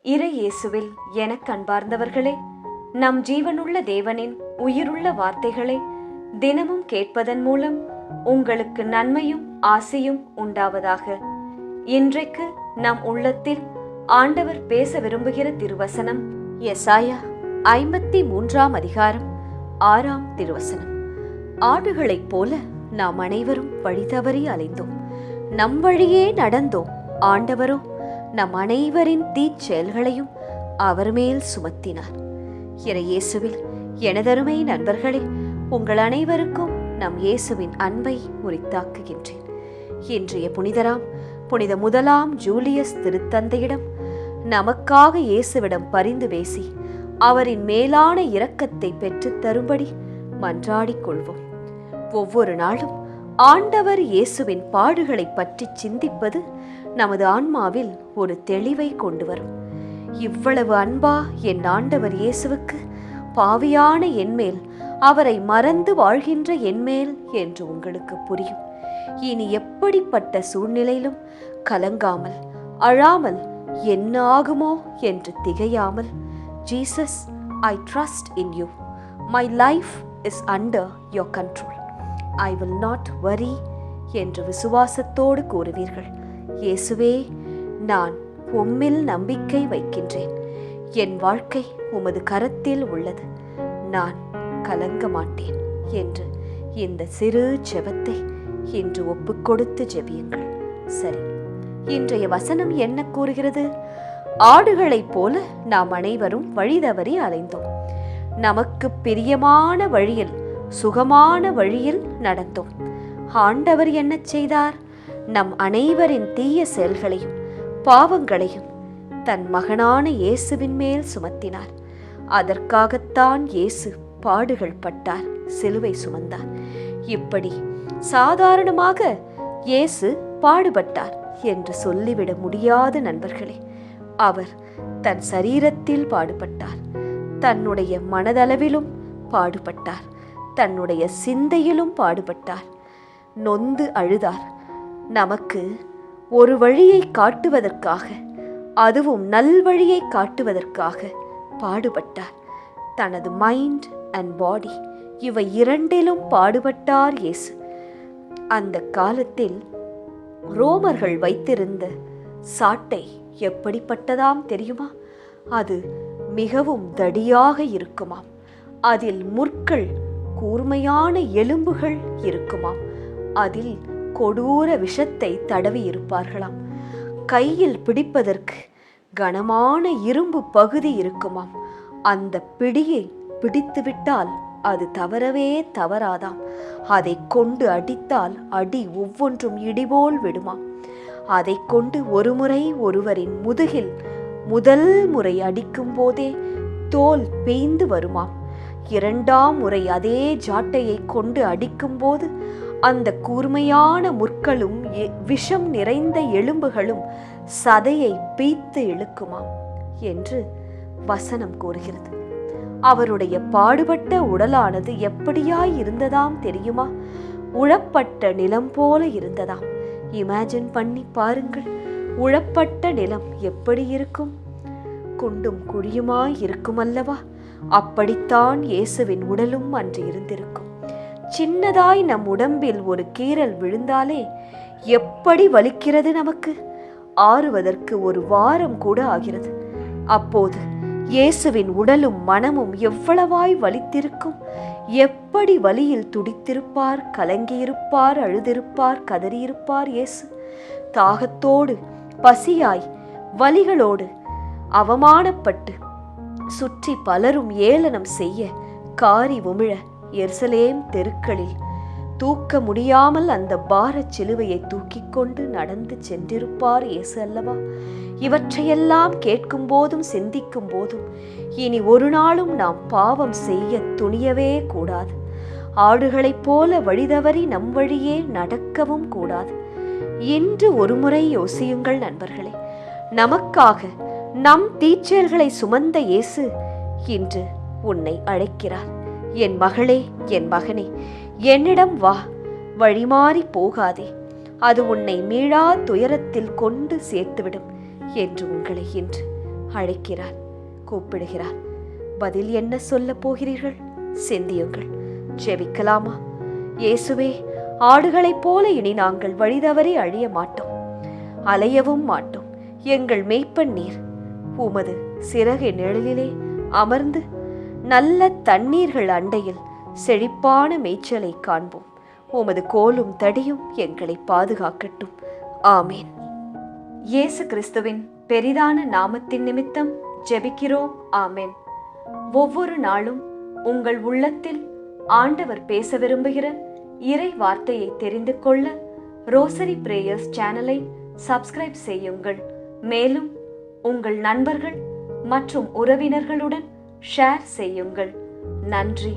இறை இயேசுவில் எனக் அன்பார்ந்தவர்களே, நம் ஜீவனுள்ள தேவனின் உயிருள்ள வார்த்தைகளை தினமும் கேட்பதன் மூலம் உங்களுக்கு நன்மையும் ஆசையும் உண்டாவதாக. இன்றைக்கு நம் உள்ளத்தில் ஆண்டவர் பேச விரும்புகிற திருவசனம் எசாயா 53 அதிகாரம் 6 திருவசனம். ஆடுகளைப் போல நாம் அனைவரும் வழி தவறி அலைந்தோம், நம் வழியே நடந்தோம். ஆண்டவரோ நம் அனைவரின் தீச்செயல்களையும் அவர் மேல் சுமத்தினார். இறை இயேசுவில் எனதருமை நண்பர்களே, உங்கள் அனைவருக்கும் நம் இயேசுவின் அன்பை உரித்தாக்குகின்றேன். இன்றைய புனிதராம் புனித 1 ஜூலியஸ் திருத்தந்தையிடம் நமக்காக இயேசுவிடம் பரிந்து பேசி அவரின் மேலான இரக்கத்தை பெற்றுத் தரும்படி மன்றாடிக் கொள்வோம். ஒவ்வொரு நாளும் ஆண்டவர் இயேசுவின் பாடுகளை பற்றி சிந்திப்பது நமது ஆன்மாவில் ஒரு தெளிவை கொண்டு வரும். இவ்வளவு அன்பா என் ஆண்டவர் இயேசுவுக்கு பாவியான என்மேல், அவரை மறந்து வாழ்கின்ற என்மேல் என்று உங்களுக்கு புரியும். இனி எப்படிப்பட்ட சூழ்நிலையிலும் கலங்காமல், அழாமல், என்ன ஆகுமோ என்று திகையாமல், Jesus, I trust in you, my life is under your control, I will not worry என்று விசுவாசத்தோடு கூறுவீர்கள். இயேசுவே, நான் உம்மில் நம்பிக்கை வைக்கின்றேன், என் வாழ்க்கை உமது கரத்தில் உள்ளது, நான் கலங்க மாட்டேன் என்று இந்த சிறு ஜெபத்தை இன்று ஒப்புக்கொடுத்து ஜெபியுங்கள். சரி, இன்றைய வசனம் என்ன கூறுகிறது? ஆடுகளைப் போல நாம் அனைவரும் வழி தவறி அலைந்தோம், நமக்கு பிரியமான வழியில், சுகமான வழியில் நடந்தோம். ஆண்டவர் என்ன செய்தார்? நம் அனைவரின் தீய செயல்களையும் பாவங்களையும் தன் மகனான இயேசுவின் மேல் சுமத்தினார். அதற்காகத்தான் இயேசு பாடுகள் பட்டார், சிலுவை சுமந்தார். இப்படி சாதாரணமாக இயேசு பாடுபட்டார் என்று சொல்லிவிட முடியாது நண்பர்களே. அவர் தன் சரீரத்தில் பாடுபட்டார், தன்னுடைய மனதளவிலும் பாடுபட்டார், தன்னுடைய சிந்தையிலும் பாடுபட்டார், நொந்து அழுதார். நமக்கு ஒரு வழியை காட்டுவதற்காக, அதுவும் நல்வழியை காட்டுவதற்காக பாடுபட்டார். தனது மைண்ட் அண்ட் பாடி இவை இரண்டிலும் பாடுபட்டார் இயேசு. அந்த காலத்தில் ரோமர்கள் வைத்திருந்த சாட்டை எப்படிப்பட்டதாம் தெரியுமா? அது மிகவும் தடியாக இருக்குமாம். அதில் முற்கள், கூர்மையான எலும்புகள் இருக்குமாம். அதில் கொடூர விஷத்தை தடவி இருப்பார்களாம். கையில் பிடிப்பதற்கு கனமான இரும்பு பகுதி இருக்குமாம். அந்த பிடியை பிடித்துவிட்டால் அது தவறவே தவறாதாம். அதை கொண்டு அடித்தால் அடி ஒவ்வொன்றும் இடிபோல் விடுமாம். அதை கொண்டு ஒருமுறை ஒருவரின் முதுகில் முதல் முறை அடிக்கும் போதே தோல் பேய்ந்து வருமாம். 2ஆம் முறை அதே ஜாட்டையை கொண்டு அடிக்கும் போது அந்த கூர்மையான முற்களும் விஷம் நிறைந்த எலும்புகளும் சதையை பீத்து இழுக்குமாம் என்று வசனம் கூறுகிறது. அவருடைய பாடுபட்ட உடலானது எப்படியாய் இருந்ததாம் தெரியுமா? உழப்பட்ட நிலம் போல இருந்ததாம். இமேஜின் பண்ணி பாருங்கள், உழப்பட்ட நிலம் எப்படி இருக்கும்? குண்டும் குழியுமாய் இருக்கும் அல்லவா? அப்படித்தான் இயேசுவின் உடலும் அன்று இருந்திருக்கும். சின்னதாய் நம் உடம்பில் ஒரு கீறல் விழுந்தாலே எப்படி வலிக்கிறது நமக்கு? ஆறுவதற்கு ஒரு வாரம் கூட ஆகிறது. அப்போது இயேசுவின் உடலும் மனமும் எவ்வளவாய் வலித்திருக்கும்! எப்படி வலியில் துடித்திருப்பார், கலங்கியிருப்பார், அழுதிருப்பார், கதறியிருப்பார் இயேசு. தாகத்தோடு, பசியாய், வலிகளோடு, அவமானப்பட்டு, சுற்றி பலரும் ஏளனம் செய்ய, காரி உமிழ எருசலேம் தெருக்களில் தூக்க முடியாமல் அந்த பாரச் சிலுவையை தூக்கிக் கொண்டு நடந்து சென்றிருப்பார் இயேசு அல்லவா? இவற்றையெல்லாம் கேட்கும் போதும் சிந்திக்கும் போதும் இனி ஒரு நாளும் நாம் பாவம் செய்ய துணியவே கூடாது. ஆடுகளைப் போல வழிதவறி நம் வழியே நடக்கவும் கூடாது. இன்று ஒருமுறை யோசியுங்கள் நண்பர்களே. நமக்காக நம் தீச்செயல்களை சுமந்த இயேசு இன்று உன்னை அழைக்கிறார். என் மகளே, என் மகனே, என்னிடம் வா, வழிமாறி போகாதே, அது உன்னை மீளா துயரத்தில் கொண்டு சேர்த்துவிடும் என்று உங்களை இன்று அழைக்கிறார், கூப்பிடுகிறார். பதில் என்ன சொல்ல போகிறீர்கள்? சிந்தியுங்கள். ஜெபிக்கலாமா? இயேசுவே, ஆடுகளைப் போல இனி நாங்கள் வழிதவறி அழிய மாட்டோம், அலையவும் மாட்டோம். எங்கள் மேய்ப்பன் நீர். உமது சிறகை நிழலிலே அமர்ந்து நல்ல தண்ணீர்கள் அண்டையில் செழிப்பான மேய்ச்சலை காண்போம். உமது கோலும் தடியும் எங்களை பாதுகாக்கட்டும். ஆமேன். இயேசு கிறிஸ்துவின் பெரிதான நாமத்தின் நிமித்தம் ஜெபிக்கிறோம். ஆமேன். ஒவ்வொரு நாளும் உங்கள் உள்ளத்தில் ஆண்டவர் பேச விரும்புகிற இறை வார்த்தையை தெரிந்து கொள்ள ரோசரி பிரேயர்ஸ் சேனலை சப்ஸ்கிரைப் செய்யுங்கள். மேலும் உங்கள் நண்பர்கள் மற்றும் உறவினர்களுடன் ஷேர் செய்யுங்கள். நன்றி.